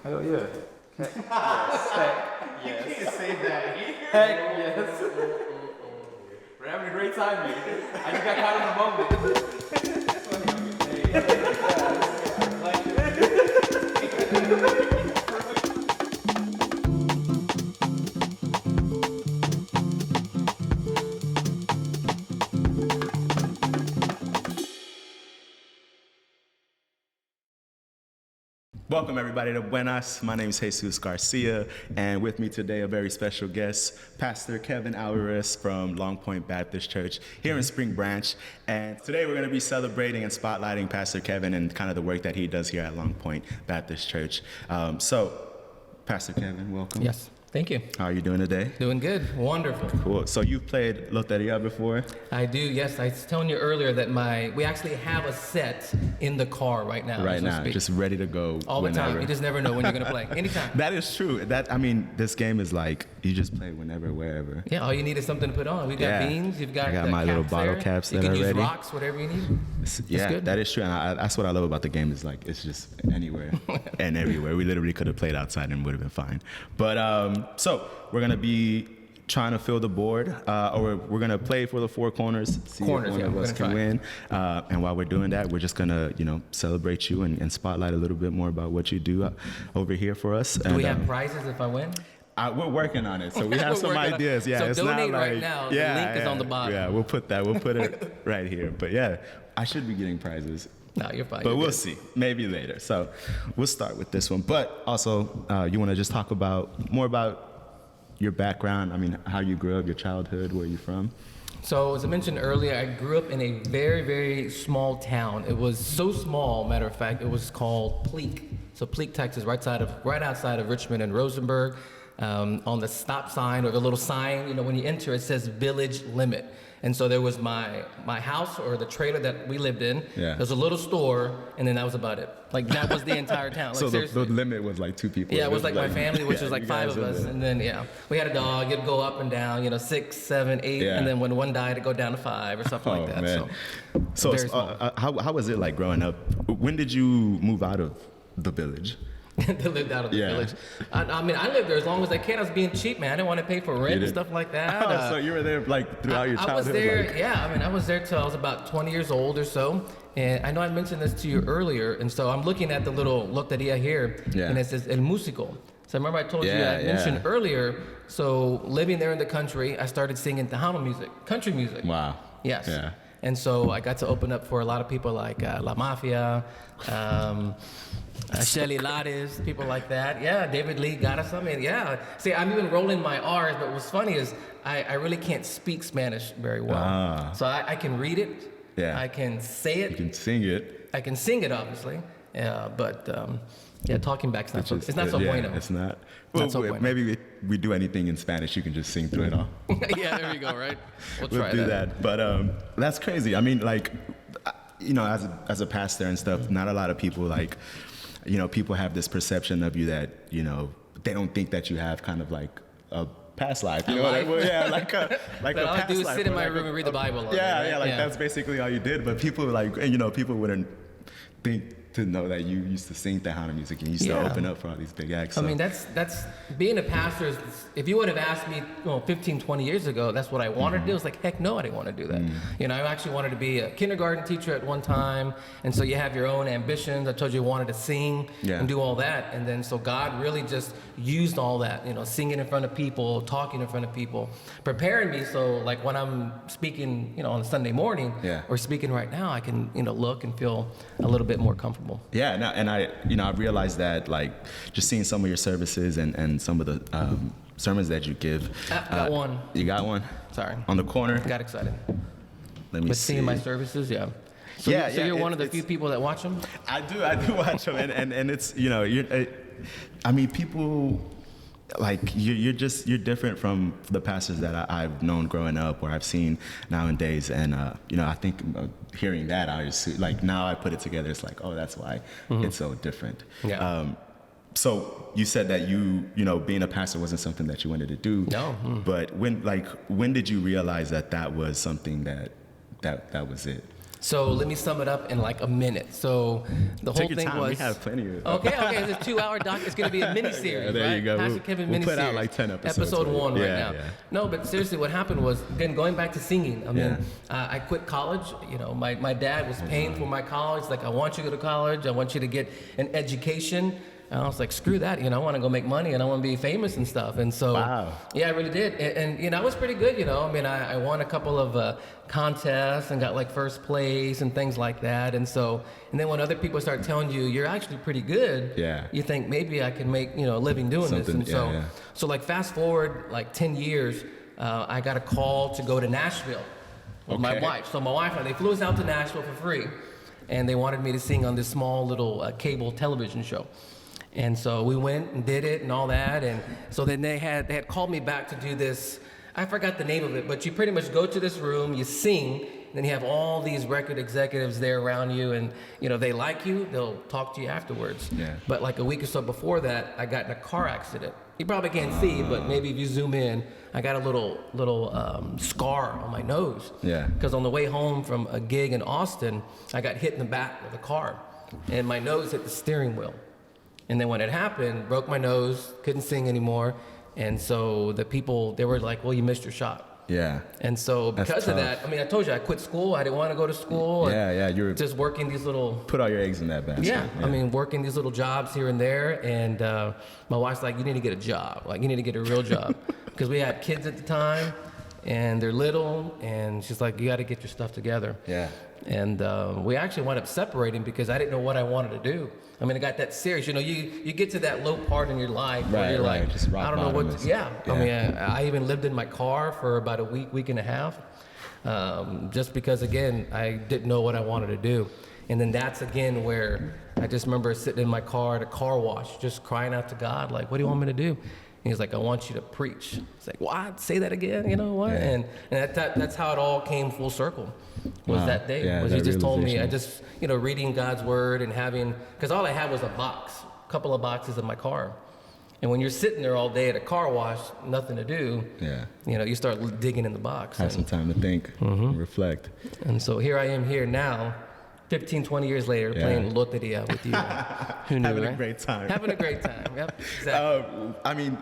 Hell yeah. Heck yes. Heck yes. You can't say that here. Heck yes. We're having a great time here. I just got caught in the moment. Welcome everybody to Buenas. My name is Jesus Garcia, and with me today a very special guest, Pastor Kevin Alvarez from Long Point Baptist Church here in Spring Branch. And today we're going to be celebrating and spotlighting Pastor Kevin and kind of the work that he does here at Long Point Baptist Church. So, Pastor Kevin, welcome. Yes, thank you. How are you doing today? Doing good, wonderful. Cool. So you've played Loteria before? I do, yes. I was telling you earlier that we actually have a set in the car right now. Right now, just ready to go all the whenever. time. You just never know when you're going to play. Anytime. That is true. This game is like, you just play whenever, wherever. Yeah, all you need is something to put on. We got beans, you've got I got my little bottle there. caps that are ready. You are can use ready. rocks, whatever you need. Yeah, good. that is true. And that's what I love about the game is like, it's just anywhere and everywhere. We literally could have played outside and would have been fine. But so we're going to be trying to fill the board, or we're going to play for the four corners, see if one of us can win. And while we're doing that, we're just going to, celebrate you and spotlight a little bit more about what you do over here for us. Do we have prizes if I win? We're working on it, so we have some ideas. Yeah, so it's donate not like, right now. The link is on the bottom. Yeah, we'll put it right here. But yeah, I should be getting prizes. No, you're fine. But we'll see. Maybe later. So we'll start with this one. But also, you want to just talk more about your background? I mean, how you grew up, your childhood, where you're from? So as I mentioned earlier, I grew up in a very, very small town. It was so small, matter of fact, it was called Pleak. So Pleak, Texas, right outside of Richmond and Rosenberg. On the stop sign or the little sign, when you enter, it says village limit. And so there was my house or the trailer that we lived in. Yeah. There was a little store, and then that was about it. Like that was the entire town. Like, so the limit was like two people. Yeah, it was like my family, which was like five of us. And then, we had a dog. It'd go up and down, 6, 7, 8. Yeah. And then when one died, it'd go down to 5 or something like that. Man. So very small. How was it like growing up? When did you move out of the village? They lived out of the village. I lived there as long as I can. I was being cheap, man. I didn't want to pay for rent and stuff like that. So you were there like throughout your childhood? I was there, I was there till I was about 20 years old or so. And I know I mentioned this to you earlier. And so I'm looking at the little loteria here, and it says El Músico. So I remember I told you I mentioned earlier, so living there in the country, I started singing Tejano music, country music. Wow. Yes. Yeah. And so I got to open up for a lot of people like La Mafia, Shelly Lattes, people like that. Yeah, David Lee got us. See, I'm even rolling my R's, but what's funny is I really can't speak Spanish very well. So I can read it. Yeah. I can say it. You can sing it. I can sing it, obviously. But talking back's not so, it's not so bueno. It's not. Not so bueno. Maybe if we do anything in Spanish, you can just sing through it all. Yeah, there you go, right? We'll try do that. But that's crazy. I mean, like, as a pastor and stuff, not a lot of people people have this perception of you that, they don't think that you have kind of like a past life. Like a past life. I do is sit in my room and read the Bible. That's basically all you did. But people people wouldn't think to know that you used to sing Tejano music and you used to open up for all these big acts. So. I mean, that's being a pastor. If you would have asked me 15, 20 years ago, that's what I wanted to do. It's like, heck no, I didn't want to do that. I actually wanted to be a kindergarten teacher at one time. And so you have your own ambitions. I told you I wanted to sing and do all that. And then so God really just used all that, singing in front of people, talking in front of people, preparing me. So like when I'm speaking, on a Sunday morning or speaking right now, I can, look and feel a little bit more comfortable. Yeah, and I realized that like just seeing some of your services and some of the sermons that you give. Got one. You got one? Sorry. On the corner? Got excited. Let me see. Seeing my services, So you're one of the few people that watch them? I do watch them, and it's people. Like you're different from the pastors that I've known growing up or I've seen nowadays, and I think hearing that I just like now I put it together. It's like, oh, that's why it's so different. Yeah. So you said that being a pastor wasn't something that you wanted to do. No. But when did you realize that was something that was it? So let me sum it up in like a minute. So the whole Take your thing time. was. We have plenty of. Okay. It's a 2-hour doc. It's going to be a mini series, there right? you go. Pastor Kevin We'll mini put out series. like 10 episodes. Episode 1 right Yeah, now. yeah. No, but seriously, what happened was, again, going back to singing. I mean, Yeah. I quit college. You know, my dad was paying for my college. Like, I want you to go to college. I want you to get an education. And I was like, screw that, you know, I want to go make money and I want to be famous and stuff. And so, yeah, I really did. And you know, I was pretty good, you know. I mean, I won a couple of contests and got like first place and things like that. And so, and then when other people start telling you, you're actually pretty good, you think maybe I can make, you know, a living doing this. And so like fast forward like 10 years, I got a call to go to Nashville with my wife. So my wife, they flew us out to Nashville for free. And they wanted me to sing on this small little cable television show. And so we went and did it and all that. And so then they had called me back to do this. I forgot the name of it, but you pretty much go to this room, you sing, and then you have all these record executives there around you. And, you know, they like you, they'll talk to you afterwards. Yeah. But like a week or so before that, I got in a car accident. You probably can't see, but maybe if you zoom in, I got a little scar on my nose. Yeah. Because on the way home from a gig in Austin, I got hit in the back with a car. And my nose hit the steering wheel. And then when it happened, broke my nose, couldn't sing anymore. And so the people, they were like, well, you missed your shot. Yeah. And so because of that, I mean, I told you, I quit school. I didn't want to go to school. Yeah. You were just working these little... Put all your eggs in that basket. Yeah. I mean, working these little jobs here and there. And my wife's like, you need to get a job. Like, you need to get a real job. Because we had kids at the time, and they're little. And she's like, you got to get your stuff together. Yeah. And we actually wound up separating because I didn't know what I wanted to do. I mean, it got that serious. You know, you get to that low part in your life where you're like, just rock I don't know what. bottom. I mean, I even lived in my car for about a week and a half, just because, again, I didn't know what I wanted to do. And then that's, again, where I just remember sitting in my car at a car wash, just crying out to God, like, what do you want me to do? And he's like, I want you to preach. It's like, what? Say that again? You know what? Yeah. And that's how it all came full circle. Was that day? Was he just told me, I just, you know, reading God's word and having, because all I had was a couple of boxes in my car. And when you're sitting there all day at a car wash, nothing to do, you know, you start digging in the box. Have some time to think, reflect. And so here I am here now, 15, 20 years later, playing Loteria with you. Who knew, Having right? a great time. Having a great time, yep, exactly. I mean,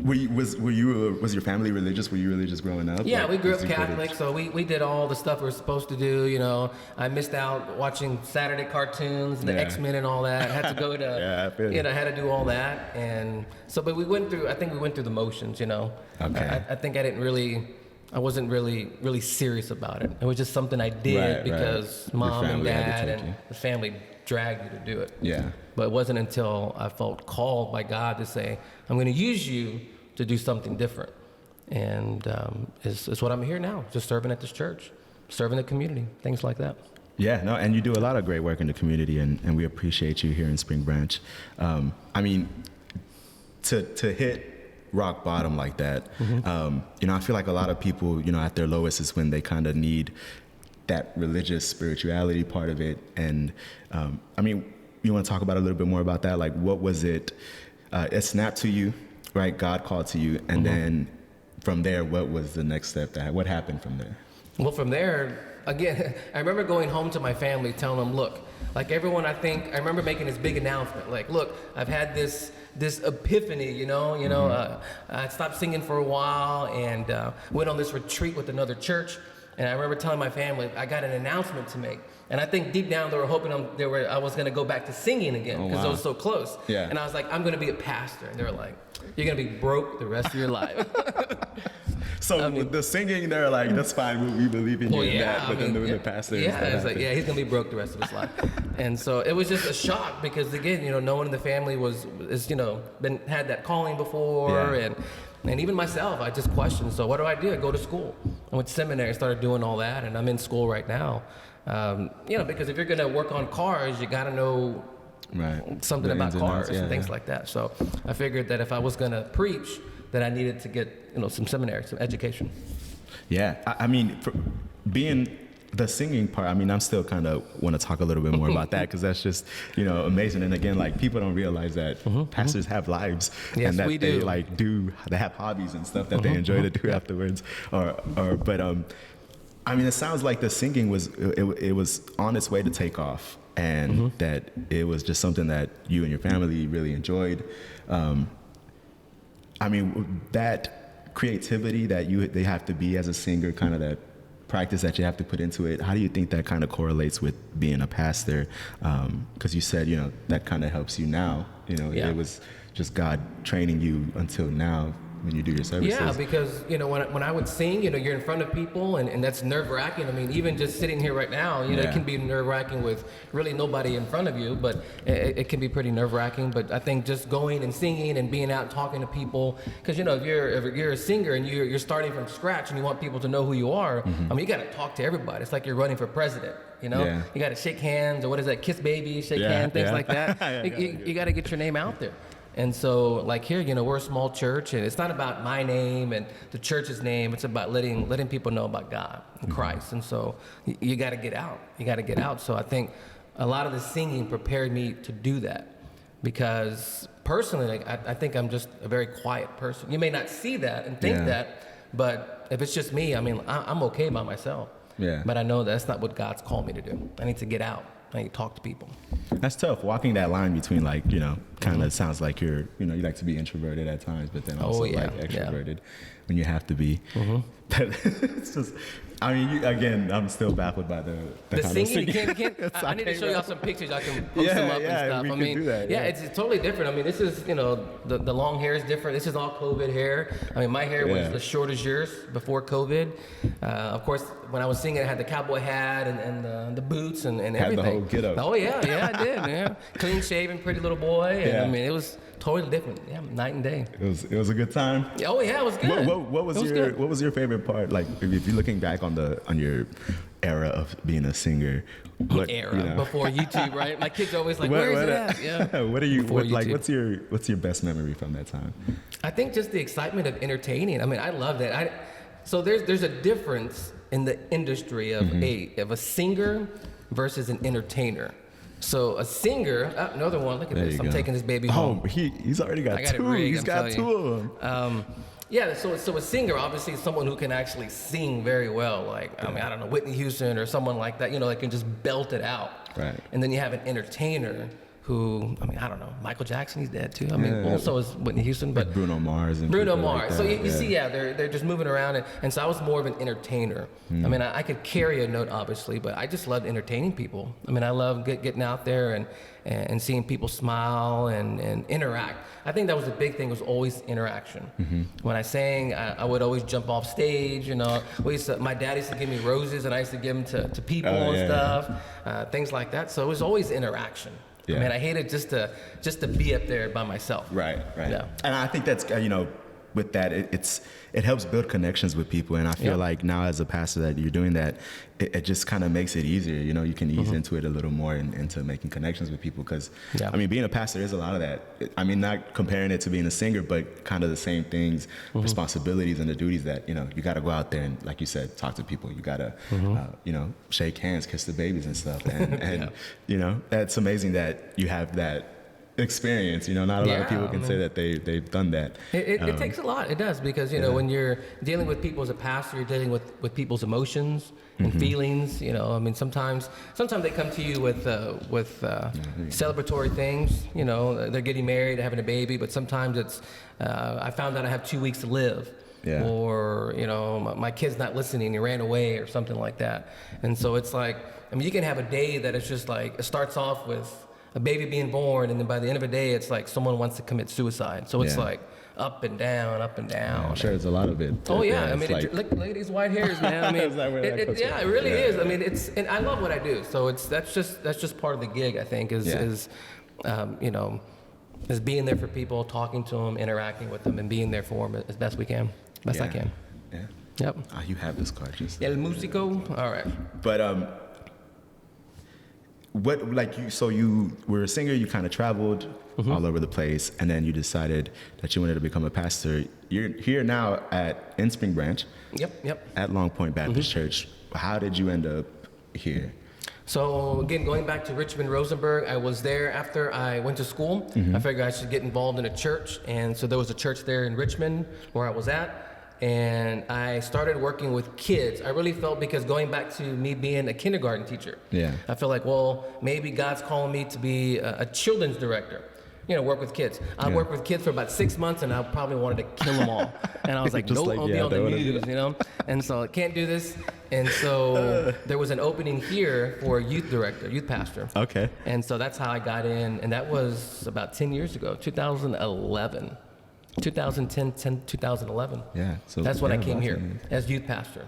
was your family religious? Were you religious growing up? Yeah, like, we grew up Catholic, so we did all the stuff we were supposed to do. You know, I missed out watching Saturday cartoons and the X-Men and all that. I had to go to, I had to do all that, and so. But I think we went through the motions. You know, I think I wasn't really serious about it. It was just something I did because mom and dad and the family dragged you to do it. Yeah. But it wasn't until I felt called by God to say, I'm going to use you to do something different. And it's what I'm here now, just serving at this church, serving the community, things like that. Yeah, no, and you do a lot of great work in the community, and we appreciate you here in Spring Branch. I mean, to hit rock bottom like that, you know, I feel like a lot of people, you know, at their lowest is when they kind of need that religious spirituality part of it. And I mean, you want to talk about a little bit more about that? Like, what was it? It snapped to you, right? God called to you, and then from there, what was the next step? What happened from there? Well, from there, again, I remember going home to my family, telling them, look, like everyone, I remember making this big announcement, like, look, I've had this epiphany, you know, I stopped singing for a while and went on this retreat with another church. And I remember telling my family, I got an announcement to make. And I think deep down they were hoping I was going to go back to singing again because it was so close. Yeah. And I was like, I'm going to be a pastor. And they were like, you're going to be broke the rest of your life. So the singing, they're like, that's fine, we believe in you in that. But then the pastor, it's like, he's going to be broke the rest of his life. And so it was just a shock because, again, you know, no one in the family is you know, had that calling before. And even myself, I just questioned, so what do? I go to school. I went to seminary, started doing all that, and I'm in school right now. You know, because if you're going to work on cars, you got to know something about cars and things like that. So I figured that if I was going to preach, that I needed to get, you know, some seminary, some education. Yeah, I mean, for being the singing part, I mean, I'm still kind of want to talk a little bit more about that because that's just, you know, amazing. And again, like, people don't realize that pastors have lives and that they have hobbies and stuff that they enjoy to do afterwards. But I mean, it sounds like the singing was it was on its way to take off, and that it was just something that you and your family really enjoyed. I mean, that creativity that they have to be as a singer, kind of that practice that you have to put into it. How do you think that kind of correlates with being a pastor? Because you said, you know, that kind of helps you now. You know, it was just God training you until now when you do your services. Yeah, because, you know, when I would sing, you know, you're in front of people, and that's nerve-wracking. I mean, even just sitting here right now, you know, it can be nerve-wracking with really nobody in front of you, but it can be pretty nerve-wracking. But I think just going and singing and being out and talking to people, because, you know, if you're a singer and you're starting from scratch and you want people to know who you are, I mean, you got to talk to everybody. It's like you're running for president. You know, you got to shake hands, or what is that, kiss baby, shake hands, things like that. You got to get your name out there. And so, like here, you know, we're a small church, and it's not about my name and the church's name. It's about letting people know about God and Christ. And so, you got to get out. You got to get out. So I think a lot of the singing prepared me to do that, because personally, like, I think I'm just a very quiet person. You may not see that and think that, but if it's just me, I mean, I'm okay by myself. Yeah. But I know that's not what God's called me to do. I need to get out. I need to talk to people. That's tough, walking that line between, like, you know, kind of sounds like you like to be introverted at times, but then also like extroverted when you have to be. It's just, I mean, again, I'm still baffled by the singing. I need to show y'all some pictures. I can post them up and stuff. We can do that. It's totally different. I mean, this is, you know, the long hair is different. This is all COVID hair. I mean, my hair was as short as yours before COVID. Of course, when I was singing, I had the cowboy hat and the boots and everything. Had the whole get up. Oh yeah, I did. Yeah, clean shaven, pretty little boy. And I mean, it was totally different. Yeah, night and day. It was a good time. Oh yeah, it was good. What was your favorite part? Like, if you're looking back on your era of being a singer, before YouTube, right? My kids are always like, "Where is it at?" Yeah. What's your best memory from that time? I think just the excitement of entertaining. I mean, I love that. So there's a difference in the industry of a singer versus an entertainer. So a singer, another one. Look at this. I'm taking this baby home. Oh, he's already got two. He's got two of them. So a singer obviously is someone who can actually sing very well. Like, I mean, I don't know, Whitney Houston or someone like that, you know, that can just belt it out. Right. And then you have an entertainer who, I mean, I don't know, Michael Jackson, he's dead too. I mean, also is Whitney Houston, but like Bruno Mars. Like so you see, they're just moving around, and so I was more of an entertainer. I mean, I could carry a note, obviously, but I just loved entertaining people. I mean, I love getting out there and seeing people smile and interact. I think that was the big thing, was always interaction. When I sang, I would always jump off stage, you know. My dad used to give me roses, and I used to give them to people and stuff, things like that. So it was always interaction. Yeah. I mean, I hated just to be up there by myself. Right. Yeah. And I think that's, you know, with that, it helps build connections with people. And I feel like now as a pastor that you're doing that, it just kind of makes it easier. You know, you can ease into it a little more and into making connections with people. Because, I mean, being a pastor is a lot of that. I mean, not comparing it to being a singer, but kind of the same things, responsibilities and the duties that, you know, you got to go out there and, like you said, talk to people. You got to, you know, shake hands, kiss the babies and stuff. And you know, that's amazing that you have that experience. You know, not a lot of people can say that they've done that. It takes a lot. It does, because, you know, when you're dealing with people as a pastor, you're dealing with people's emotions and feelings. You know, I mean, sometimes they come to you with celebratory things. You know, they're getting married, having a baby, but sometimes it's I found out I have 2 weeks to live. Yeah. Or, you know, my kid's not listening, he ran away, or something like that. And so it's like, I mean, you can have a day that it's just like, it starts off with a baby being born, and then by the end of the day, it's like someone wants to commit suicide. So it's like up and down, up and down. Yeah, I'm sure there's a lot of it. Oh yeah, I mean, look at these white hairs, man. I mean, it really is. I mean, and I love what I do. So that's just part of the gig. I think is you know, is being there for people, talking to them, interacting with them, and being there for them as best we can, best I can. Yeah. Yep. You have this card, just El Músico. All right. But what, like, you were a singer, you kind of traveled all over the place, and then you decided that you wanted to become a pastor. You're here now in Spring Branch. Yep. At Long Point Baptist Church. How did you end up here? So again, going back to Richmond, Rosenberg, I was there after I went to school. I figured I should get involved in a church, and so there was a church there in Richmond where I was at. and I started working with kids. I really felt, because going back to me being a kindergarten teacher, I feel like, well, maybe God's calling me to be a children's director. Work with kids. I worked with kids for about 6 months, and I probably wanted to kill them all. And I was like, nope, I'll be on the news, And so I can't do this. And so there was an opening here for a youth director, youth pastor. Okay. And so that's how I got in, and that was about 10 years ago, 2011. 2011. Yeah. So that's when I came here as youth pastor.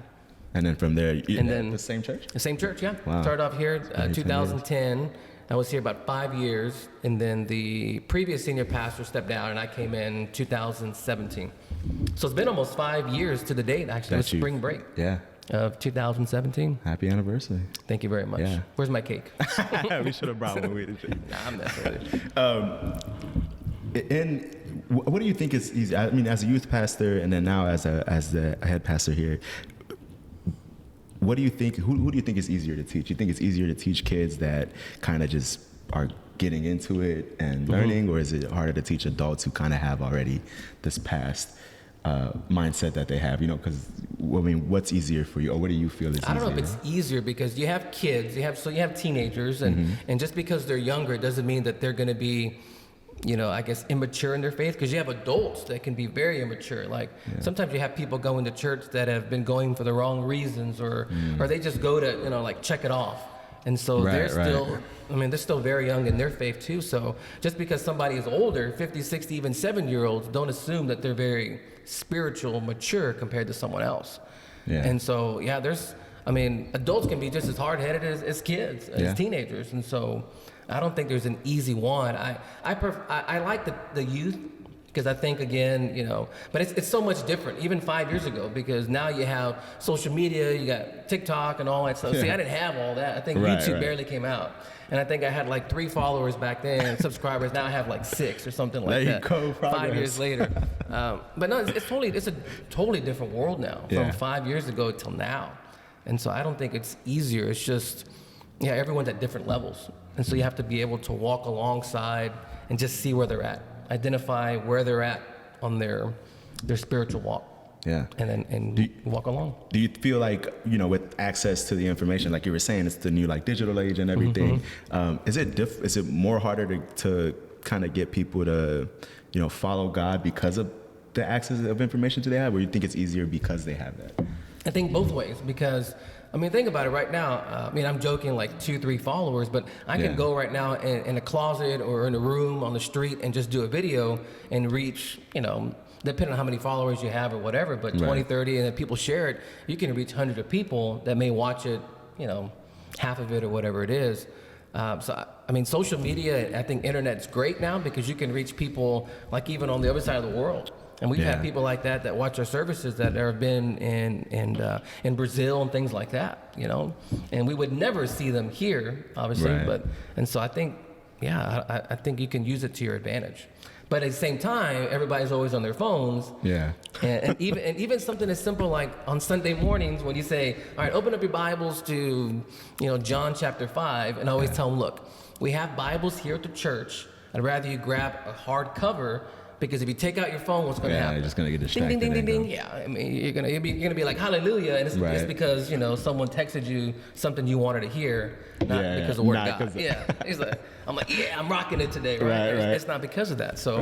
And then from there, the same church? The same church, yeah. Wow. Started off here 2010. I was here about 5 years, and then the previous senior pastor stepped down, and I came in 2017. So it's been almost 5 years to the date, actually. It was spring break of 2017. Happy anniversary. Thank you very much. Yeah. Where's my cake? We should have brought one with you. Nah, I'm messing with it. And what do you think is easy? I mean, as a youth pastor, and then now as the head pastor here, what do you think? Who do you think is easier to teach? You think it's easier to teach kids that kind of just are getting into it and learning, or is it harder to teach adults who kind of have already this past mindset that they have? Because what's easier for you, or what do you feel is easier? I don't know if it's easier, because you have kids, you have teenagers, and just because they're younger, it doesn't mean that they're going to be, I guess, immature in their faith, because you have adults that can be very immature. Like sometimes you have people going to church that have been going for the wrong reasons, or they just go to, like check it off. And so they're still very young in their faith too. So just because somebody is older, 50, 60, even 7-year-olds, don't assume that they're very spiritual, mature compared to someone else. Yeah. And so, adults can be just as hard-headed as kids, as teenagers. And so I don't think there's an easy one. I like the youth, because I think, again, but it's so much different, even 5 years ago, because now you have social media, you got TikTok and all that stuff. See, I didn't have all that. I think YouTube barely came out. And I think I had like 3 followers back then, subscribers. Now I have like 6 or something like that. There you go, progress. 5 years later. But no, it's a totally different world now from 5 years ago till now. And so I don't think it's easier. It's just, everyone's at different levels. And so you have to be able to walk alongside and just see where they're at, identify where they're at on their spiritual walk. Yeah. And then walk along. Do you feel like, with access to the information, like you were saying, it's the new digital age and everything. Is it more harder to kind of get people to, follow God because of the access of information they have, or you think it's easier because they have that? I think both ways, because think about it right now. I'm joking, like 2-3 followers, but I can go right now in a closet or in a room on the street and just do a video and reach, depending on how many followers you have or whatever, but 20, 30, and then people share it, you can reach hundreds of people that may watch it, half of it or whatever it is. Social media, I think internet's great now, because you can reach people like even on the other side of the world. And we've had people like that watch our services that have been in Brazil and things like that, and we would never see them here, obviously. And so I think, I think you can use it to your advantage. But at the same time, everybody's always on their phones. Yeah. And even something as simple like on Sunday mornings when you say, all right, open up your Bibles to, John chapter 5, and I always tell them, look, we have Bibles here at the church. I'd rather you grab a hard cover, because if you take out your phone, what's going to happen? You're just going to get distracted. Ding, ding, ding, ding. Yeah, you're gonna be like hallelujah, and it's just because someone texted you something you wanted to hear, not because of word of God. He's like, I'm rocking it today, right? It's not because of that. So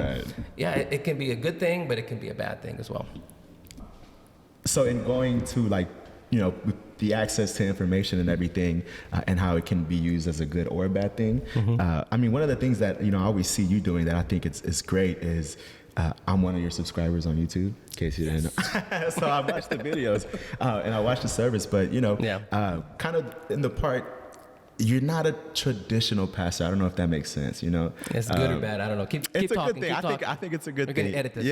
it can be a good thing, but it can be a bad thing as well. So in going to with the access to information and everything, and how it can be used as a good or a bad thing. One of the things that I always see you doing that I think it's great is I'm one of your subscribers on YouTube, in case you didn't know. So I watch the videos and I watch the service, but kind of in the part. You're not a traditional pastor. I don't know if that makes sense. It's good or bad. I don't know. Keep it's a talking. good thing. I think it's a good thing. We're gonna edit this.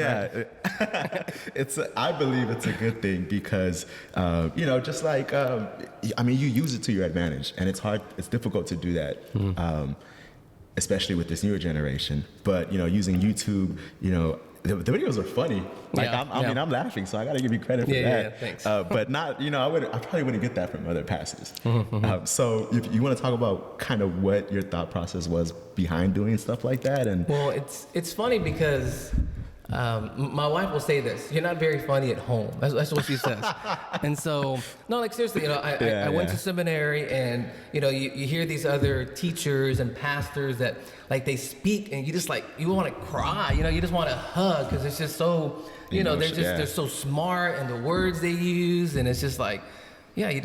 Right? I believe it's a good thing because just like you use it to your advantage, and it's hard. It's difficult to do that, especially with this newer generation. But using YouTube, the videos are funny. I'm laughing, so I got to give you credit for that. Yeah, thanks. But not, I probably wouldn't get that from other pastors. So if you want to talk about kind of what your thought process was behind doing stuff like that, and well, it's funny because My wife will say this: "You're not very funny at home." That's what she says. And so, no, like seriously, I went to seminary, and you hear these other teachers and pastors that like they speak, and you just like you want to cry. You just want to hug because it's just so. They're so smart, and the words they use, and it's just like, you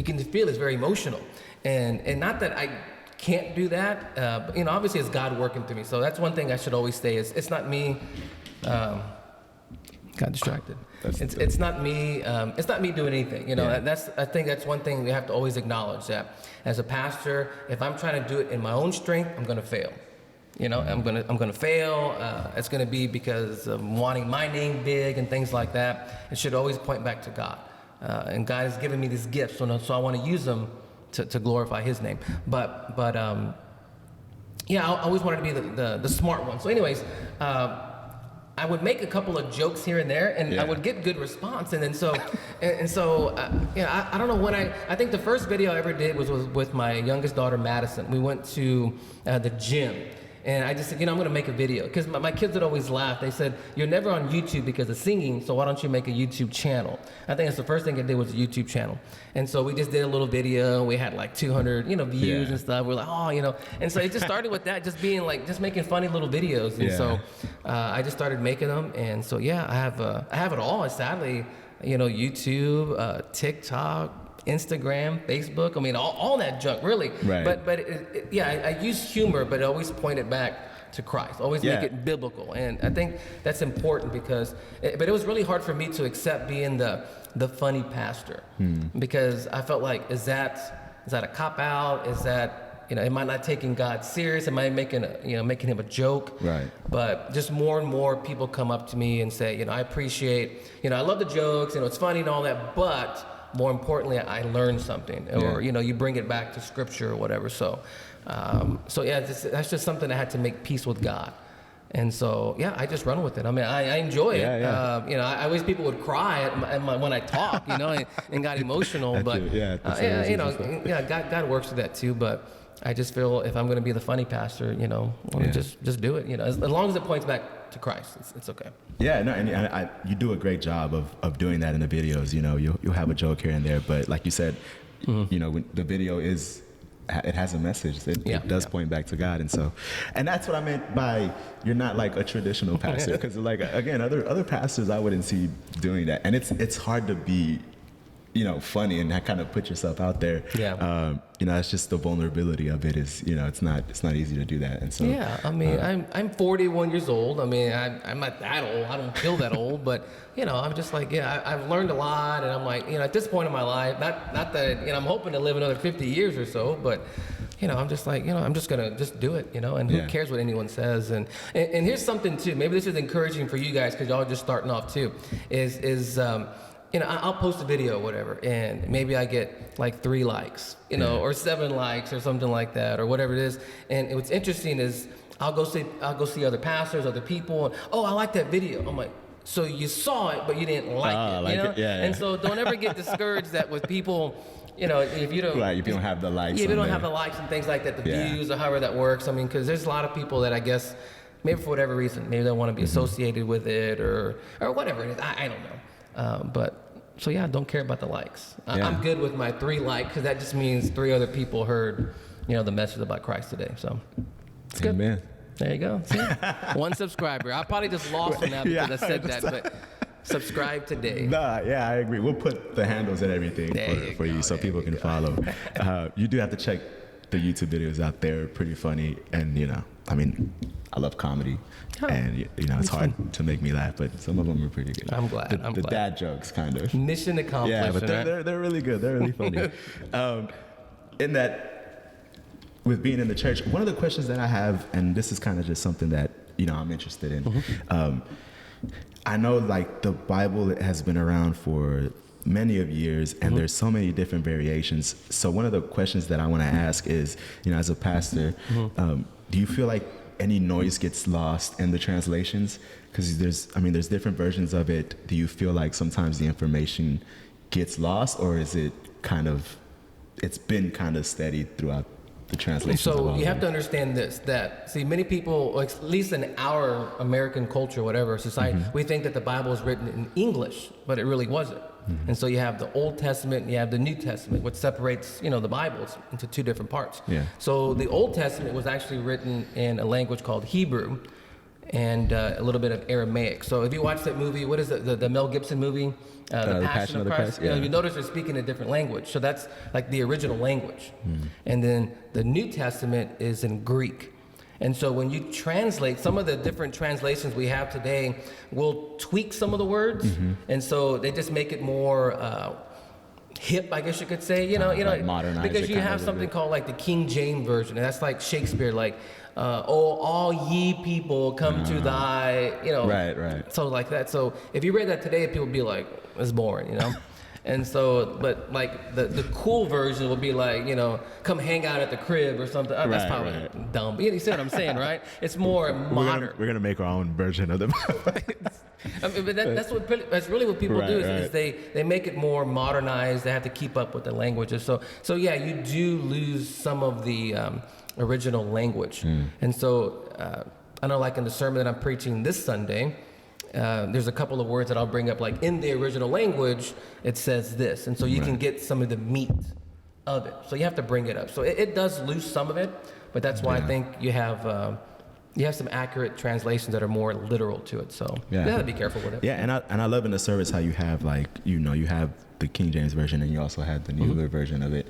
can feel it's very emotional, and not that I can't do that. But, obviously it's God working through me. So that's one thing I should always say is it's not me. Got distracted. It's not me. It's not me doing anything. I think that's one thing we have to always acknowledge, that as a pastor, if I'm trying to do it in my own strength, I'm going to fail. I'm gonna fail. It's gonna be because of wanting my name big and things like that. It should always point back to God. And God has given me these gifts, so I want to use them to glorify His name. But I always wanted to be the smart one. So anyways, I would make a couple of jokes here and there, and I would get good response. And then I don't know when I think the first video I ever did was with my youngest daughter, Madison. We went to the gym. And I just said, I'm going to make a video. Because my kids would always laugh. They said, you're never on YouTube because of singing, so why don't you make a YouTube channel? I think that's the first thing I did was a YouTube channel. And so we just did a little video. We had like 200, views and stuff. We're like, And so it just started with that, just being like, just making funny little videos. And so I just started making them. And so, I have it all. Sadly, YouTube, TikTok, Instagram, Facebook, all that junk, really. Right. But I use humor, but I always point it back to Christ. Always make it biblical. And I think that's important because, but it was really hard for me to accept being the funny pastor because I felt like, is that a cop-out? Is that, am I not taking God serious? Am I making him a joke? Right. But just more and more people come up to me and say, I appreciate, I love the jokes, it's funny and all that, but more importantly, I learned something, or you bring it back to Scripture or whatever. So, that's just something I had to make peace with God, and so I just run with it. I enjoy it. I wish people would cry when I talk, and got emotional. But God works with that too. But I just feel if I'm going to be the funny pastor, just do it. As long as it points back to Christ, it's okay. Yeah, no, and you do a great job of doing that in the videos. You'll have a joke here and there, but like you said, when the video it has a message. It does point back to God, and that's what I meant by you're not like a traditional pastor, because like again, other pastors I wouldn't see doing that, and it's hard to be funny and kind of put yourself out there. It's just the vulnerability of it is, it's not easy to do that. And so I'm 41 years old. I'm not that old. I don't feel that old, but I'm just like, I've learned a lot, and I'm like, at this point in my life, not that I'm hoping to live another 50 years or so, but I'm just like, I'm just gonna just do it, and who cares what anyone says. And here's something too. Maybe this is encouraging for you guys because y'all are just starting off too. I'll post a video or whatever, and maybe I get like 3 likes, or 7 likes or something like that, or whatever it is. And what's interesting is I'll go see other pastors, other people, and, I like that video. I'm like, so you saw it, but you didn't like it, And so don't ever get discouraged that with people, if you don't, if you don't have the likes, if you don't have the likes and things like that, the views or however that works. Because there's a lot of people that I guess maybe for whatever reason, maybe they want to be associated with it or whatever it is. I don't know. Don't care about the likes. I'm good with my 3 likes because that just means 3 other people heard, the message about Christ today. So it's good. Amen. There you go. See? 1 subscriber. I probably just lost one now because I said that, but subscribe today. I agree. We'll put the handles and everything for you so people can follow. You do have to check the YouTube videos out there. Pretty funny, and I love comedy. And it's hard to make me laugh, but some of them are pretty good. I'm glad. The dad jokes, kind of. Mission accomplished. Yeah, but they're really good. They're really funny. In that, with being in the church, one of the questions that I have, and this is kind of just something that I'm interested in. I know like the Bible has been around for many of years, and there's so many different variations. So one of the questions that I want to ask is, as a pastor, do you feel like any noise gets lost in the translations? Because there's different versions of it. Do you feel like sometimes the information gets lost, or is it it's been kind of steady throughout the translations. of So all you of have to them. understand this, that, see, many people, like, at least in our American culture, whatever, society, we think that the Bible is written in English, but it really wasn't. And so you have the Old Testament and you have the New Testament, which separates, the Bibles into two different parts. Yeah. So the Old Testament was actually written in a language called Hebrew and a little bit of Aramaic. So if you watch that movie, what is it, the Mel Gibson movie? The Passion of the Christ. yeah. You notice they're speaking a different language. So that's like the original language. And then the New Testament is in Greek. And so when you translate, some of the different translations we have today will tweak some of the words. And so they just make it more hip, I guess you could say, like modernize because it you kind of have a something bit. called like the King James version, and that's like Shakespeare, like, oh, all ye people come to thy, Right. So like that. So if you read that today, people would be like, it's boring, And so, but like the cool version would be like, come hang out at the crib or something. Oh, that's Right, probably right. dumb. But you see what I'm saying, right? It's more modern. We're gonna make our own version of them. I mean, but that's really what people do is Right. they make it more modernized. They have to keep up with the languages. So yeah, you do lose some of the original language. And so I know, like in the sermon that I'm preaching this Sunday, there's a couple of words that I'll bring up, like in the original language, it says this. And so you can get some of the meat of it. So you have to bring it up. So it does lose some of it, but that's why I think you have some accurate translations that are more literal to it. So you have to be careful with it. Yeah, and I love in the service how you have like you have the King James version and you also had the newer version of it,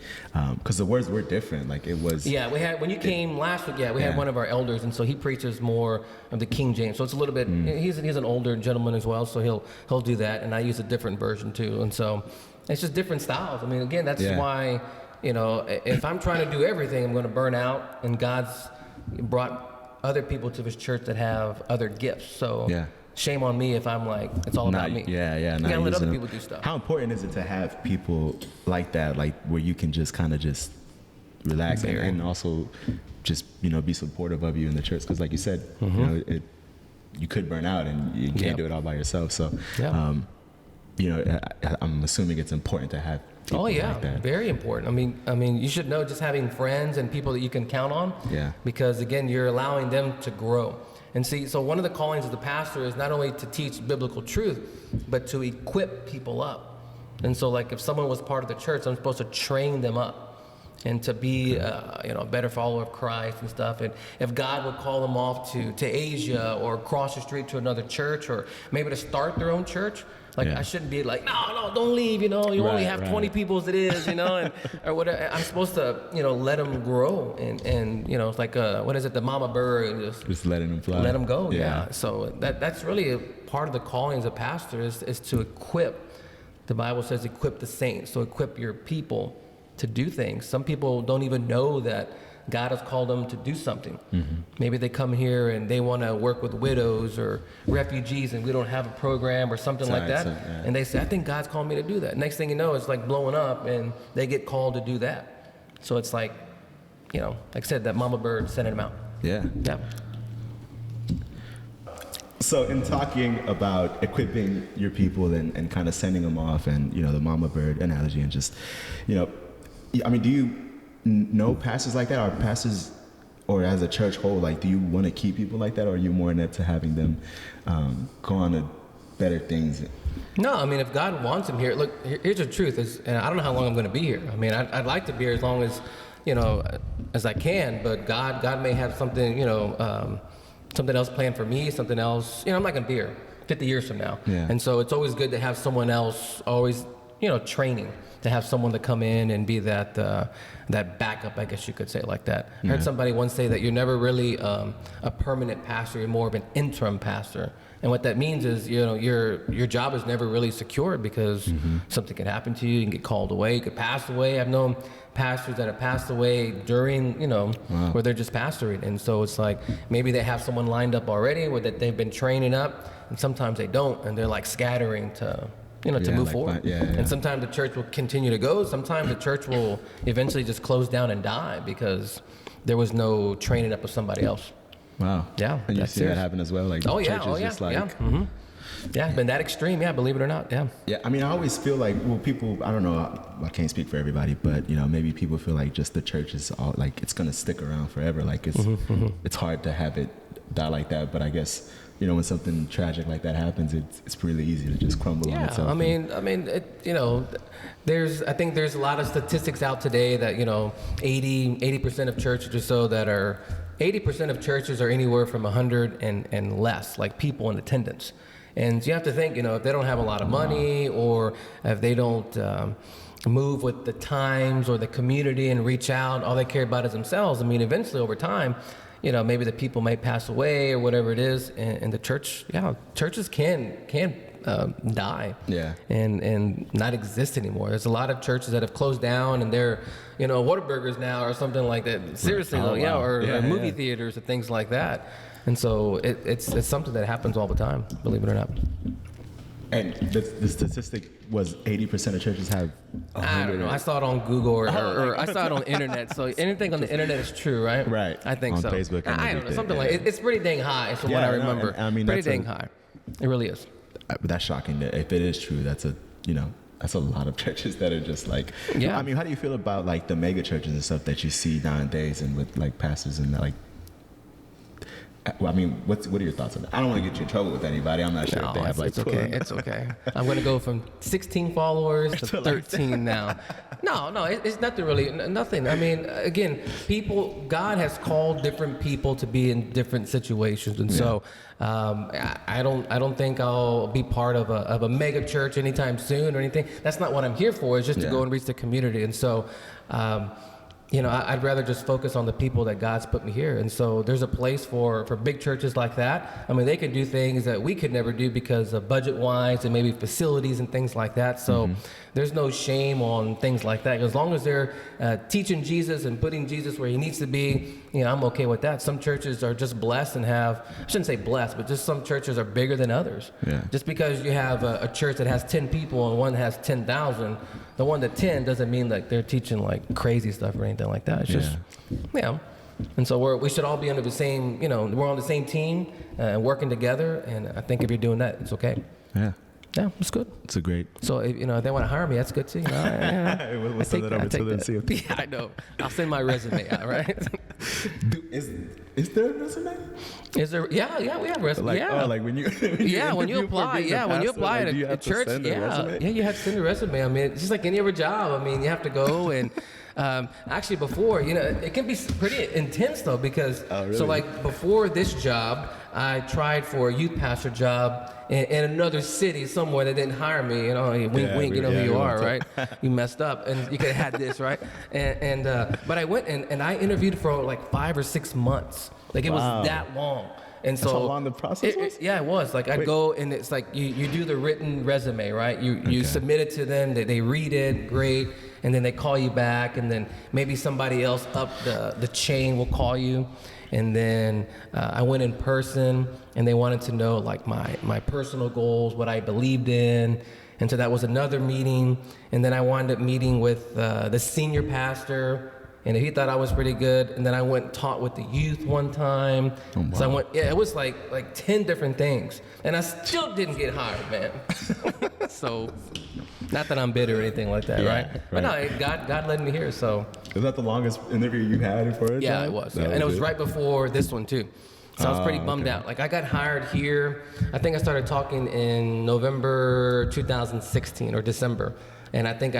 because the words were different. Like it was. Yeah, we had when you came last week. Yeah, we had one of our elders, and so he preaches more of the King James. So it's a little bit. He's an older gentleman as well, so he'll do that, and I use a different version too. And so it's just different styles. I mean, again, that's why if I'm trying to do everything, I'm going to burn out. And God's brought other people to His church that have other gifts. So shame on me if I'm like it's all about me. Yeah. You gotta let other people do stuff. How important is it to have people like that, like where you can just kind of just relax and also just be supportive of you in the church? Because like you said, you could burn out and you can't do it all by yourself. So, I'm assuming it's important to have people like that. Very important. I mean, you should know just having friends and people that you can count on. Yeah. Because again, you're allowing them to grow. And see, so one of the callings of the pastor is not only to teach biblical truth, but to equip people up. And so, like, if someone was part of the church, I'm supposed to train them up and to be, a better follower of Christ and stuff. And if God would call them off to Asia or across the street to another church or maybe to start their own church, I shouldn't be like, no, don't leave, you only have 20 people as it is, and or whatever. I'm supposed to, let them grow and it's like, what is it, the mama bird, and just letting them fly. Let them go, yeah. So that's really a part of the calling as a pastor is to equip. The Bible says equip the saints, so equip your people to do things. Some people don't even know that God has called them to do something. Maybe they come here and they want to work with widows or refugees and we don't have a program or something like that. And they say, I think God's called me to do that. Next thing you know, it's like blowing up and they get called to do that. So it's like, like I said, that mama bird sending them out. Yeah. Yeah. So in talking about equipping your people and kind of sending them off and, the mama bird analogy and just, do you know pastors like that, or pastors, or as a church whole, like, do you want to keep people like that, or are you more into having them go on to better things? No, I mean, if God wants them here, look, here's the truth is, and I don't know how long I'm going to be here. I mean, I'd like to be here as long as, as I can, but God may have something, something else planned for me, something else, I'm not going to be here 50 years from now. Yeah. And so it's always good to have someone else always, training, to have someone to come in and be that backup, I guess you could say, like that. I heard somebody once say that you're never really a permanent pastor, you're more of an interim pastor. And what that means is, your job is never really secure because something can happen to you. You can get called away. You could pass away. I've known pastors that have passed away during, where they're just pastoring. And so it's like maybe they have someone lined up already or that they've been training up, and sometimes they don't, and they're like scattering to move forward. And sometimes the church will continue to go. Sometimes the church will eventually just close down and die because there was no training up of somebody else. Wow. Yeah, And you that's see that serious. happen as well? Like Oh yeah, churches just like, yeah. Mm-hmm. Yeah, it's been that extreme. Yeah, believe it or not. Yeah. yeah, I mean, I always feel like, well, people, I don't know, I can't speak for everybody, but, you know, maybe people feel like just the church is all, like, it's going to stick around forever. Like, it's hard to have it die like that. But I guess, you know, when something tragic like that happens, it's really easy to just crumble on Yeah, itself. I mean, you know, I think there's a lot of statistics out today that, you know, 80% of churches or so that are, 80% of churches are anywhere from 100 and less, like people in attendance. And you have to think, you know, if they don't have a lot of money or if they don't move with the times or the community and reach out, all they care about is themselves. I mean, eventually over time, you know, maybe the people may pass away or whatever it is, and the church, churches can die, and not exist anymore. There's a lot of churches that have closed down, and they're, you know, Whataburgers now or something like that. Seriously, though, wow. or movie theaters and things like that. And so it's something that happens all the time, believe it or not. And the statistic was 80% of churches have 100. I don't know. I saw it on Google or I saw it on the internet. So anything on the internet is true, right? Right. I think on so. Facebook and I don't know. Something like it's pretty dang high from what I remember. I mean, pretty dang high. It really is. But that's shocking. That if it is true, that's a lot of churches that are just like. Yeah. I mean, how do you feel about like the mega churches and stuff that you see nowadays, and with like pastors and like? Well, I mean, what are your thoughts on that? I don't want to get you in trouble with anybody. I'm not sure if they have like. It's okay. It's okay. I'm going to go from 16 followers to 13 now. No, it's nothing really. Nothing. I mean, again, God has called different people to be in different situations, and so I don't think I'll be part of a mega church anytime soon or anything. That's not what I'm here for. It's just to go and reach the community, and so. You know, I'd rather just focus on the people that God's put me here. And so there's a place for big churches like that. I mean, they can do things that we could never do because of budget-wise and maybe facilities and things like that. So there's no shame on things like that. As long as they're teaching Jesus and putting Jesus where he needs to be, you know, I'm okay with that. Some churches are just blessed and I shouldn't say blessed, but just some churches are bigger than others. Yeah. Just because you have a church that has 10 people and one has 10,000, the one that 10 doesn't mean like they're teaching like crazy stuff or anything like that. It's just, and so we should all be under the same, you know, we're on the same team and working together. And I think if you're doing that, it's okay. Yeah. Yeah, it's good. It's a great. So if they want to hire me, that's good too. You know, we'll send it over to them. See yeah, I know. I'll send my resume out, right? Is there a resume? Is there? Yeah, we have resume. Like, yeah. Oh, like when you when you apply, when you apply at a church, you have to send a resume. I mean, it's just like any other job. I mean, you have to go and. Actually, before, you know, it can be pretty intense though, because so like before this job, I tried for a youth pastor job in another city somewhere that didn't hire me. You know, wink, you know who you are, right? You messed up, and you could have had this, right? But I went and I interviewed for like 5 or 6 months. Like it was that long. And so that's how long the process was? It was. Like I'd go and it's like you do the written resume, right? You submit it to them, they read it, great, and then they call you back, and then maybe somebody else up the chain will call you. And then I went in person, and they wanted to know like my personal goals, what I believed in. And so that was another meeting. And then I wound up meeting with the senior pastor, and he thought I was pretty good. And then I went and taught with the youth one time. Oh, wow. So it was like 10 different things. And I still didn't get hired, man. So, not that I'm bitter or anything like that, right? But no, God led me here, so. Is that the longest interview you had for it? Yeah, it was. Yeah. And it was right before this one, too. So I was pretty bummed out. Like, I got hired here. I think I started talking in November 2016 or December. And I think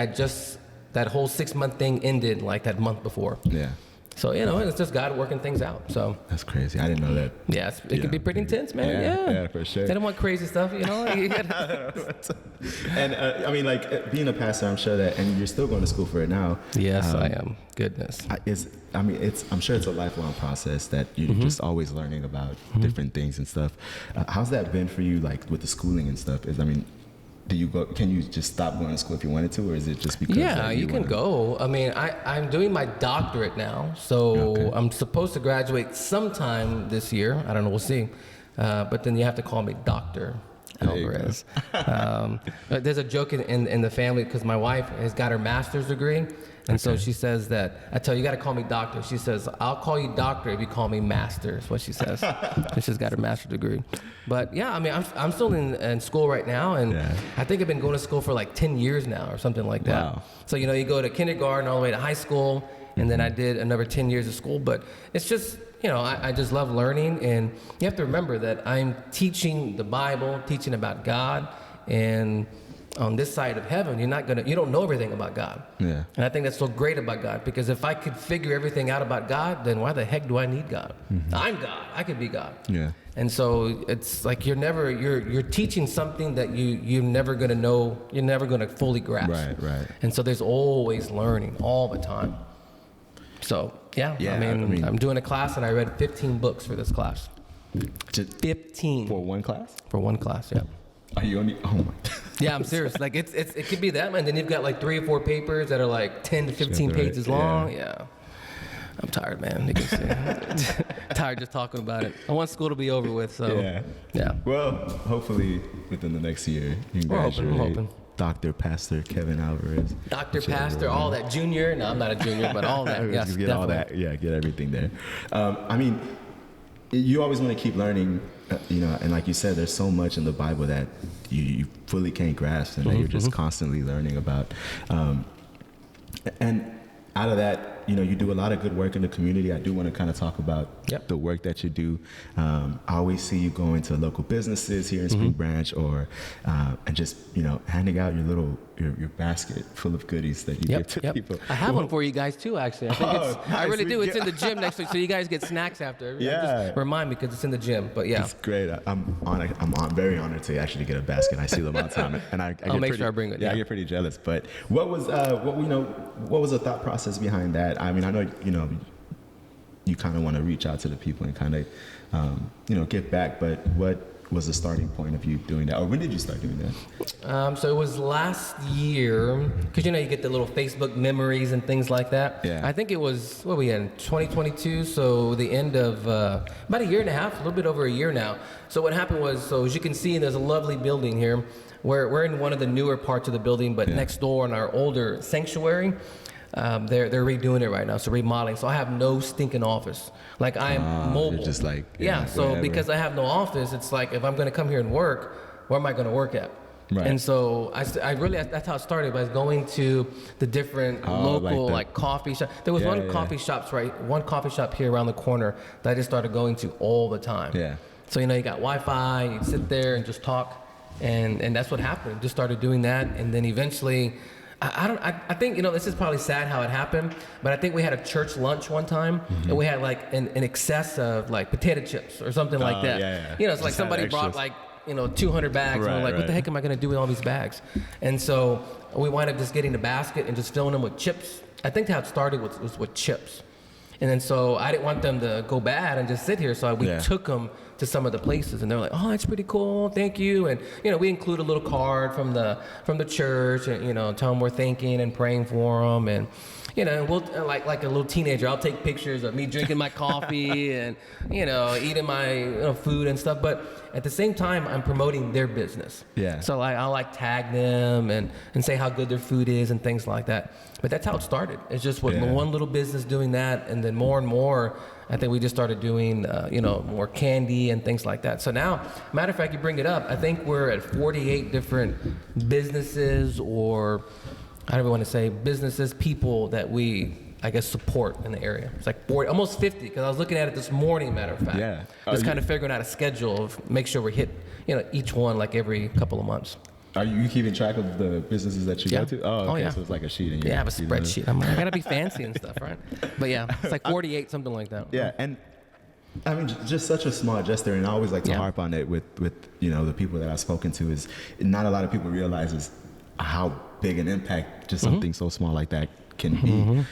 that whole 6-month thing ended like that month before. Yeah. So, you know, it's just God working things out. So that's crazy. I didn't know that. Yeah, it can be pretty intense, man. Yeah, for sure. They don't want crazy stuff, you know. And I mean, like being a pastor, I'm sure that, and you're still going to school for it now. Yes, I am. Goodness. I'm sure it's a lifelong process that you're just always learning about different things and stuff. How's that been for you, like with the schooling and stuff? Can you just stop going to school if you wanted to, or is it just because? Yeah, you can go. I mean, I'm doing my doctorate now, so I'm supposed to graduate sometime this year. I don't know, we'll see. But then you have to call me doctor. Alvarez. There's a joke in the family because my wife has got her master's degree. And so she says that, I tell you, you got to call me doctor. She says, I'll call you doctor if you call me master, is what she says. And she's got her master's degree. But yeah, I mean, I'm still in school right now. And I think I've been going to school for like 10 years now or something like that. Wow. So, you know, you go to kindergarten all the way to high school. And then I did another 10 years of school. But it's just, you know, I just love learning. And you have to remember that I'm teaching the Bible, teaching about God. And on this side of heaven, you don't know everything about God. Yeah. And I think that's so great about God, because if I could figure everything out about God, then why the heck do I need God? I'm God. I could be God. Yeah. And so it's like you're teaching something that you're never going to know, you're never going to fully grasp. Right. And so there's always learning all the time. So, yeah, I mean, I'm doing a class and I read 15 books for this class. 15. For one class? For one class, yeah. Are you only? Oh my. Yeah, I'm serious. Like it could be that, man. Then you've got like 3 or 4 papers that are like 10 to 15 pages long. Yeah. I'm tired, man. You can see. Tired just talking about it. I want school to be over with. So yeah. Well, hopefully within the next year you can graduate. We're hoping. Dr. Pastor Kevin Alvarez. Dr. Pastor, all that junior. No, I'm not a junior, but all that. Yes, get definitely. all that. Yeah, get everything there. I mean, you always want to keep learning, you know, and like you said, there's so much in the Bible that you fully can't grasp, and that you're just constantly learning about. And out of that, you know, you do a lot of good work in the community. I do want to kind of talk about the work that you do. I always see you going to local businesses here in Spring Branch, or and just, you know, handing out your basket full of goodies that you give to people. I have one for you guys too, actually. I think nice. I really do. It's in the gym next week, so you guys get snacks after. Just remind me, because it's in the gym. But yeah, it's great. I'm very honored to actually get a basket. I see them all the time, and I'll make sure I bring it. Yeah, I get pretty jealous. But what was the thought process behind that? I mean, I know, you know, you kind of want to reach out to the people and kind of, you know, give back. But what was the starting point of you doing that, or when did you start doing that? So it was last year, because, you know, you get the little Facebook memories and things like that. Yeah. I think it was, what we had in 2022, so the end of about a year and a half, a little bit over a year now. So what happened was, so as you can see, there's a lovely building here. We're in one of the newer parts of the building, but next door in our older sanctuary, they're redoing it right now, so remodeling. So I have no stinking office. Like, I am mobile. You're just like, so whatever. because I have no office, it's like, if I'm going to come here and work, where am I going to work at? Right. And so I really, that's how it started, by going to the different local like coffee shop. There was one coffee shop here around the corner that I just started going to all the time. Yeah. So, you know, you got Wi-Fi, you sit there and just talk, and that's what happened. Just started doing that, and then eventually, I think, you know, this is probably sad how it happened, but I think we had a church lunch one time, and we had like an excess of like potato chips or something like that. Yeah. You know, it's like somebody brought like, you know, 200 bags, and we're like, what the heck am I going to do with all these bags? And so we wind up just getting the basket and just filling them with chips. I think how it started was with chips. And then so I didn't want them to go bad and just sit here, so we took them to some of the places, and they're like, "Oh, that's pretty cool, thank you." And, you know, we include a little card from the church, and, you know, tell them we're thinking and praying for them, and, you know, we'll like a little teenager, I'll take pictures of me drinking my coffee and, you know, eating my food and stuff. But at the same time, I'm promoting their business. Yeah. So I'll like tag them and say how good their food is and things like that. But that's how it started. It's just with one little business doing that, and then more and more, I think we just started doing, you know, more candy and things like that. So now, matter of fact, you bring it up, I think we're at 48 different businesses, or I don't even want to say businesses, people that we, I guess, support in the area. It's like 40, almost 50, because I was looking at it this morning, matter of fact. Yeah. Just kind of figuring out a schedule of make sure we hit, you know, each one like every couple of months. Are you keeping track of the businesses that you go to? Oh, okay. So it's like a sheet. And I have a spreadsheet. I gotta be fancy and stuff, right? But yeah, it's like 48, something like that. Yeah, and I mean, just such a small gesture, and I always like to harp on it with you know, the people that I've spoken to, is not a lot of people realizes how big an impact just something so small like that can be.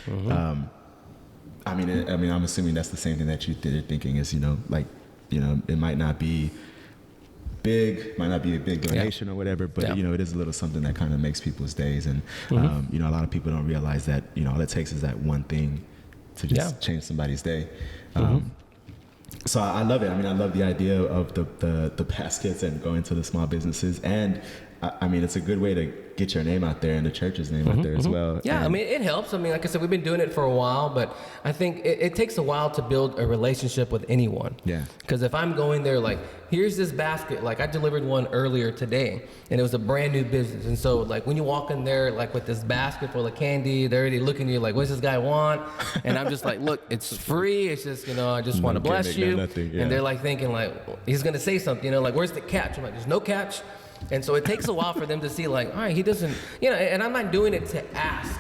I mean, I'm assuming that's the same thing that you're thinking is, you know, like, you know, it might not be a big donation or whatever, but you know, it is a little something that kind of makes people's days. And you know, a lot of people don't realize that, you know, all it takes is that one thing to just change somebody's day. So I love it. I mean, I love the idea of the baskets and going to the small businesses. And I mean, it's a good way to get your name out there and the church's name out there as well. Yeah, and I mean, it helps. I mean, like I said, we've been doing it for a while, but I think it takes a while to build a relationship with anyone. Yeah. Because if I'm going there, like, here's this basket, like I delivered one earlier today, and it was a brand new business. And so, like, when you walk in there, like, with this basket full of candy, they're already looking at you like, what's this guy want? And I'm just like, look, it's free. It's just, I just want to bless you. Nothing, yeah. And they're like thinking, like, he's going to say something, like, where's the catch? I'm like, there's no catch. And so it takes a while for them to see, like, all right, he doesn't, and I'm not doing it to ask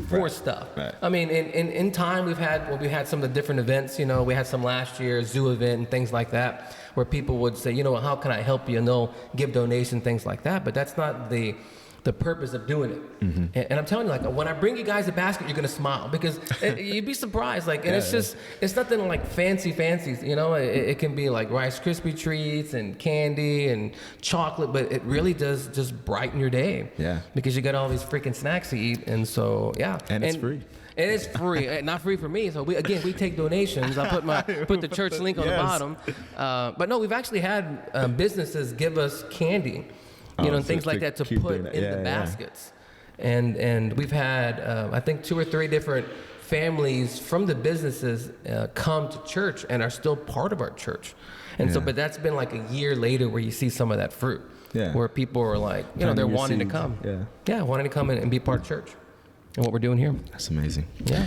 for stuff. Right. I mean, in time, we had some of the different events, we had some last year, zoo event and things like that, where people would say, how can I help you? And they'll give donations, things like that. But that's not the purpose of doing it. Mm-hmm. And I'm telling you, like, when I bring you guys a basket, you're going to smile because you'd be surprised. Like, and it's nothing like fancy, it can be like Rice Krispie treats and candy and chocolate, but it really does just brighten your day. Yeah. Because you got all these freaking snacks to eat. And so, yeah. And it's free. And it's free, not free for me. So we take donations. I put the church link on the bottom. But no, we've actually had businesses give us candy. And things like that to put in the baskets. And we've had, I think, 2 or 3 different families from the businesses come to church and are still part of our church. And so, but that's been like a year later where you see some of that fruit. Yeah. Where people are like, they're wanting to come. Yeah. Yeah, wanting to come and be part of church. And what we're doing here. That's amazing. Yeah.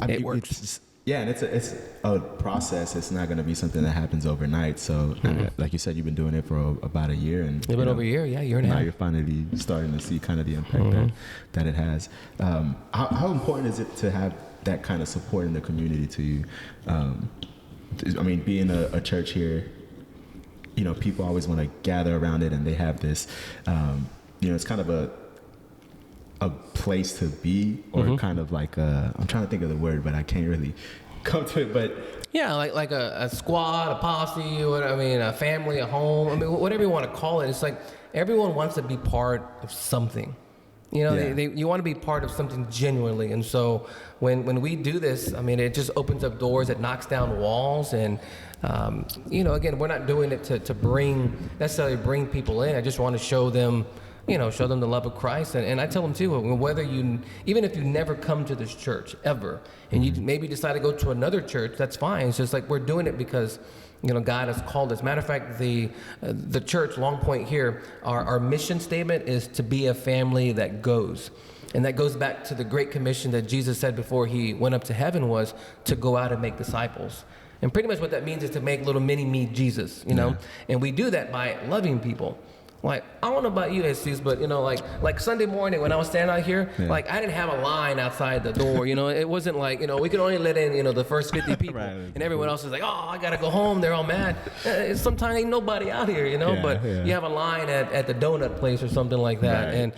It works. And it's a process. It's not going to be something that happens overnight. So, like you said, you've been doing it for about a year, and a bit over a year, year and a half. Now you're finally starting to see kind of the impact that it has. How important is it to have that kind of support in the community to you? I mean, being a church here, people always want to gather around it, and they have this, it's kind of a place to be, or kind of like I'm trying to think of the word, but I can't really come to it. But yeah, like a squad, a posse, a family, a home. I mean, whatever you want to call it. It's like everyone wants to be part of something. You want to be part of something genuinely. And so when we do this, I mean, it just opens up doors, it knocks down walls. And, again, we're not doing it to necessarily bring people in. I just want to show them the love of Christ. And I tell them too, whether even if you never come to this church ever, and you maybe decide to go to another church, that's fine. It's just like we're doing it because, God has called us. Matter of fact, the church, Long Point here, our mission statement is to be a family that goes. And that goes back to the Great Commission that Jesus said before he went up to heaven, was to go out and make disciples. And pretty much what that means is to make little mini me Jesus, And we do that by loving people. Like, I don't know about you, Jesus, but, like Sunday morning when I was standing out here, like, I didn't have a line outside the door, It wasn't like, we could only let in, the first 50 people. Right. And everyone else is like, oh, I got to go home. They're all mad. Sometimes ain't nobody out here, but you have a line at the donut place or something like that. Right.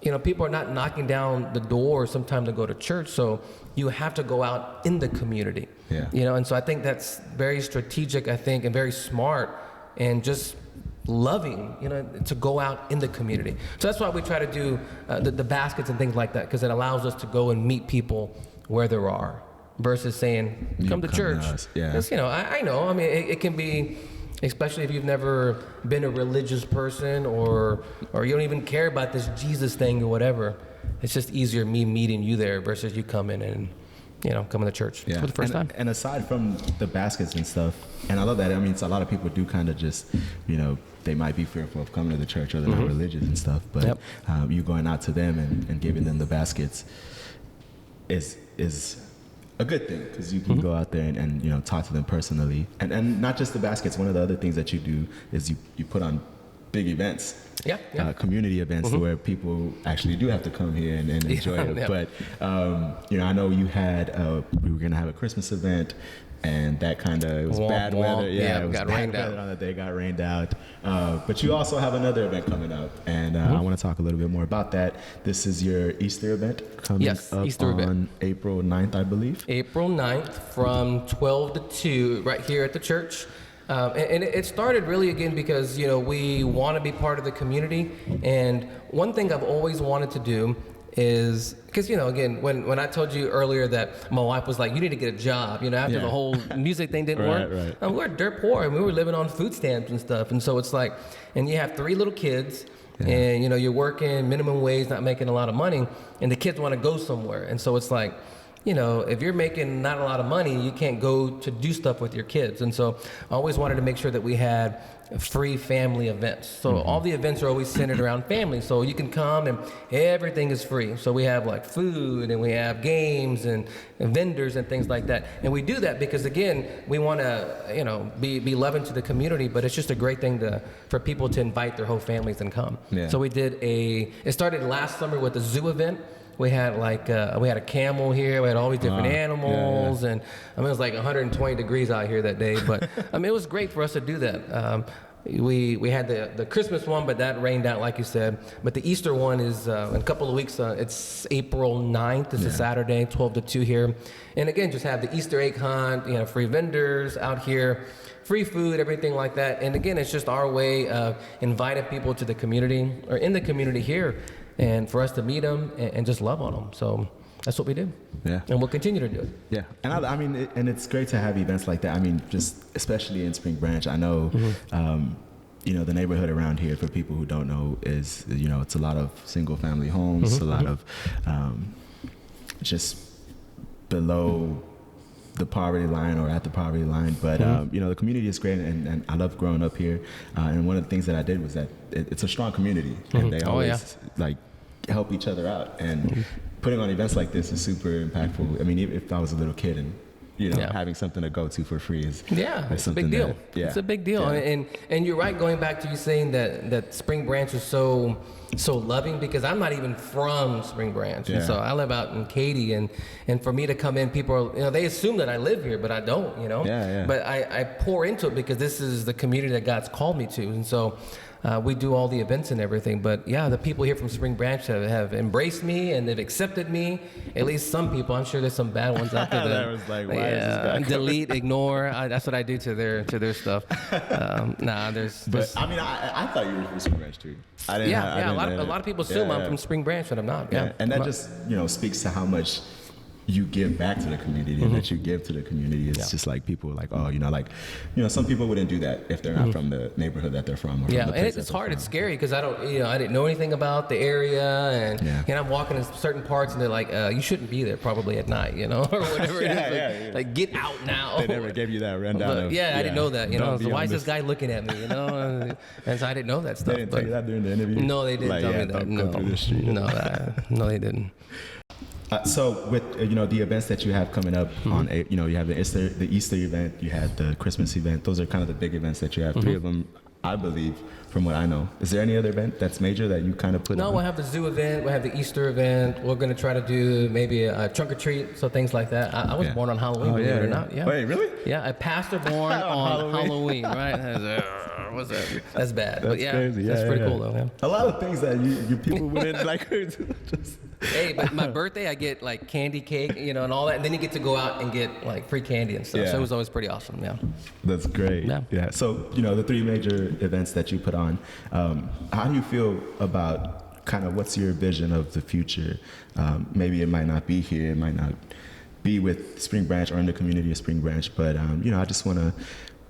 And, people are not knocking down the door sometimes to go to church. So you have to go out in the community. Yeah. And so I think that's very strategic, and very smart, and just loving, to go out in the community. So that's why we try to do the baskets and things like that, because it allows us to go and meet people where there are, versus saying, come to church. Because, I know, I mean, it can be, especially if you've never been a religious person, or you don't even care about this Jesus thing or whatever. It's just easier me meeting you there versus you coming and coming to church for the first time. And aside from the baskets and stuff, and I love that. I mean, so a lot of people do kind of just, they might be fearful of coming to the church, or they're not religious and stuff. But you going out to them and giving them the baskets is a good thing, because you can go out there and talk to them personally. And not just the baskets. One of the other things that you do is you put on big events. Community events where people actually do have to come here and enjoy it. But I know you had we were gonna have a Christmas event, and that kind of, it was bad weather. It was got rained out on the day. Got rained out. But you also have another event coming up, and I want to talk a little bit more about that. This is your Easter event coming up Easter on event. April 9th, I believe. April 9th from 12 to 2 right here at the church. And it started really, again, because, we want to be part of the community. And one thing I've always wanted to do is because, you know, again, when I told you earlier that my wife was like, you need to get a job, you know, after the whole music thing didn't work. Right. And we're dirt poor and we were living on food stamps and stuff. And so it's like, and you have 3 little kids. And, you know, you're working minimum wage, not making a lot of money, and the kids want to go somewhere. And so it's like, you know, if you're making not a lot of money, you can't go to do stuff with your kids. And so I always wanted to make sure that we had free family events. So all the events are always centered around family. So you can come and everything is free. So we have like food and we have games and vendors and things like that. And we do that because, again, we want to, you know, be loving to the community, but it's just a great thing for people to invite their whole families and come. Yeah. So we did it started last summer with a zoo event. We had we had a camel here. We had all these different animals, and I mean it was like 120 degrees out here that day. But I mean it was great for us to do that. We had the Christmas one, but that rained out like you said. But the Easter one is in a couple of weeks. It's April 9th. It's a Saturday, 12 to 2 here. And again, just have the Easter egg hunt. You know, free vendors out here. Free food, everything like that. And again, it's just our way of inviting people to the community or in the community here, and for us to meet them and just love on them. So that's what we do. Yeah. And we'll continue to do it. Yeah. And I mean, and it's great to have events like that. I mean, just especially in Spring Branch, I know, you know, the neighborhood around here, for people who don't know, is, you know, it's a lot of single family homes, a lot of just below the poverty line or at the poverty line, but you know, the community is great, and I love growing up here. And one of the things that I did was that it's a strong community, and they always like help each other out. And putting on events like this is super impactful. I mean, even if I was a little kid and, you know, having something to go to for free is it's a big deal. It's a big deal. And you're right, going back to you saying that Spring Branch is so loving, because I'm not even from Spring Branch. And so I live out in Katy, and for me to come in, people are, you know, they assume that I live here, but I don't, you know. But I pour into it because this is the community that God's called me to. And so we do all the events and everything. But yeah, the people here from Spring Branch have embraced me, and they've accepted me. At least some people. I'm sure there's some bad ones out there that was like, why is this guy delete, ignore. That's what I do to their stuff. But I mean, I thought you were from Spring Branch too. I didn't. A lot of people assume I'm from Spring Branch, but I'm not. And that just, you know, speaks to how much you give back to the community, and that you give to the community. It's just like people are like, oh, you know, some people wouldn't do that if they're not from the neighborhood that they're from. Or from the and it's hard. It's scary because I didn't know anything about the area, and I'm walking in certain parts, and they're like, you shouldn't be there probably at night, you know, or whatever it is. Like, get out now. They never gave you that rundown. I didn't know that. You know, so why is this guy looking at me? You know, and so I didn't know that stuff. They didn't tell you that during the interview. No, they didn't tell me that. Go through the street. No, they didn't. So with you know, the events that you have coming up on, you know, you have the Easter event, you had the Christmas event. Those are kind of the big events that you have. 3 of them, I believe, from what I know. Is there any other event that's major that you kind of put on? We'll have the zoo event, we'll have the Easter event. We're going to try to do maybe a trunk or treat, so things like that. I was born on Halloween, believe it or not. Yeah. Wait, really? Yeah, a pastor born on Halloween, right? What's that? That's bad. That's crazy. That's pretty cool though. Yeah. A lot of things that you people wouldn't like. Just Hey, but my birthday, I get like candy cake, you know, and all that, and then you get to go out and get like free candy and stuff. So it was always pretty awesome. Yeah. That's great. Yeah. So, you know, the 3 major events that you put on, how do you feel about kind of what's your vision of the future? Maybe it might not be here, it might not be with Spring Branch or in the community of Spring Branch, but you know, I just want to,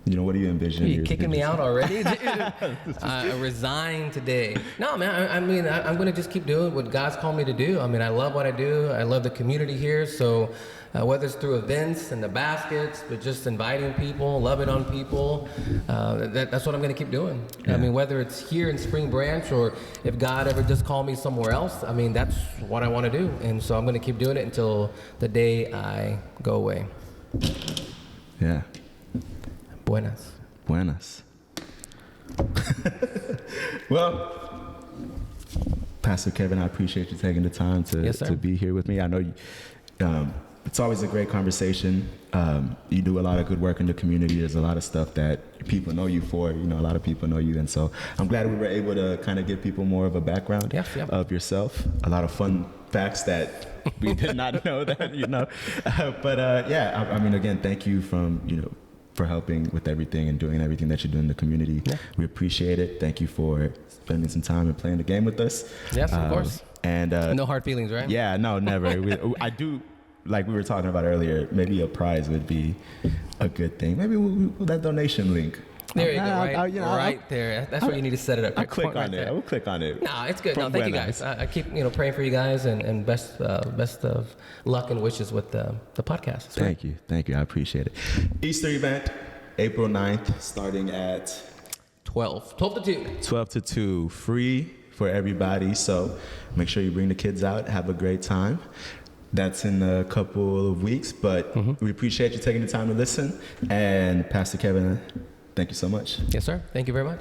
you know, what do you envision? You kicking me out already? I resigned today. No, man, I mean, I'm going to just keep doing what God's called me to do. I mean, I love what I do. I love the community here. So whether it's through events and the baskets, but just inviting people, loving on people, that's what I'm going to keep doing. I mean, whether it's here in Spring Branch or if God ever just called me somewhere else, I mean, that's what I want to do. And so I'm going to keep doing it until the day I go away. Yeah. Buenas. Buenas. Well, Pastor Kevin, I appreciate you taking the time to be here with me. I know you, it's always a great conversation. You do a lot of good work in the community. There's a lot of stuff that people know you for. You know, a lot of people know you. And so I'm glad we were able to kind of give people more of a background of yourself. A lot of fun facts that we did not know that, you know. I mean, again, thank you for helping with everything and doing everything that you do in the community. We appreciate it. Thank you for spending some time and playing the game with us. Yes, of course. And No hard feelings, right? yeah, no, never. I do, like we were talking about earlier, maybe a prize would be a good thing. Maybe that donation link. There you go, right there. That's where you need to set it up. I'll click right on it. there. I will click on it. No, it's good. No, From thank you Buenas. guys. I keep praying for you guys and best of luck and wishes with the podcast. That's right. Thank you. I appreciate it. Easter event, April 9th, starting at 12 to 2. 12 to 2, free for everybody. So make sure you bring the kids out, have a great time. That's in a couple of weeks, but we appreciate you taking the time to listen. And Pastor Kevin, thank you so much. Yes, sir. Thank you very much.